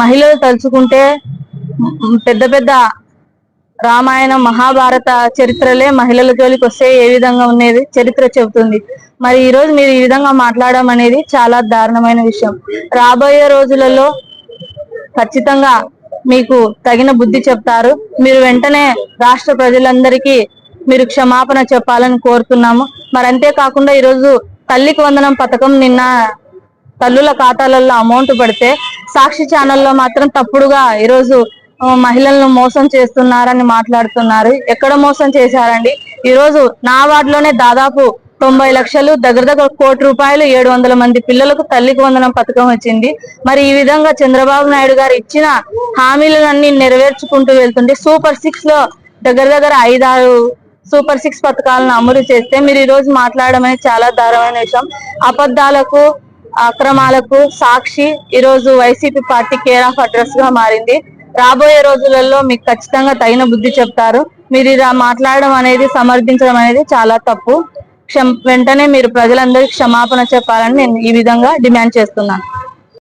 మహిళలు తలుచుకుంటే పెద్ద పెద్ద రామాయణ మహాభారత చరిత్రలే మహిళల జోలికి వస్తే ఏ విధంగా ఉండేది చరిత్ర చెబుతుంది. మరి ఈ రోజు మీరు ఈ విధంగా మాట్లాడడం అనేది చాలా దారుణమైన విషయం. రాబోయే రోజులలో ఖచ్చితంగా మీకు తగిన బుద్ధి చెప్తారు. మీరు వెంటనే రాష్ట్ర ప్రజలందరికీ మీరు క్షమాపణ చెప్పాలని కోరుతున్నాము. మరి అంతేకాకుండా ఈరోజు తల్లికి వందనం పథకం నిన్న తల్లుల ఖాతాలలో అమౌంట్ పడితే సాక్షి ఛానల్లో మాత్రం తప్పుడుగా ఈరోజు మహిళలను మోసం చేస్తున్నారని మాట్లాడుతున్నారు. ఎక్కడ మోసం చేశారండి? ఈరోజు నా వార్డులోనే దాదాపు 90 లక్షలు దగ్గర దగ్గర ₹1,00,00,000 700 మంది పిల్లలకు తల్లికి వందనం పథకం వచ్చింది. మరి ఈ విధంగా చంద్రబాబు నాయుడు గారు ఇచ్చిన హామీలన్నీ నెరవేర్చుకుంటూ వెళ్తుంటే సూపర్ 6 లో దగ్గర దగ్గర 5-6 సూపర్ 6 పథకాలను అమలు చేస్తే మీరు ఈ రోజు మాట్లాడడం అనేది చాలా దారుణమైన విషయం. అబద్ధాలకు అక్రమాలకు సాక్షి ఈరోజు YCP party care of address గా మారింది. రాబోయే రోజులలో మీకు ఖచ్చితంగా తగిన బుద్ధి చెప్తారు. మీరు ఇలా మాట్లాడడం అనేది సమర్థించడం అనేది చాలా తప్పు. వెంటనే మీరు ప్రజలందరికీ క్షమాపణ చెప్పాలని నేను ఈ విధంగా డిమాండ్ చేస్తున్నాను.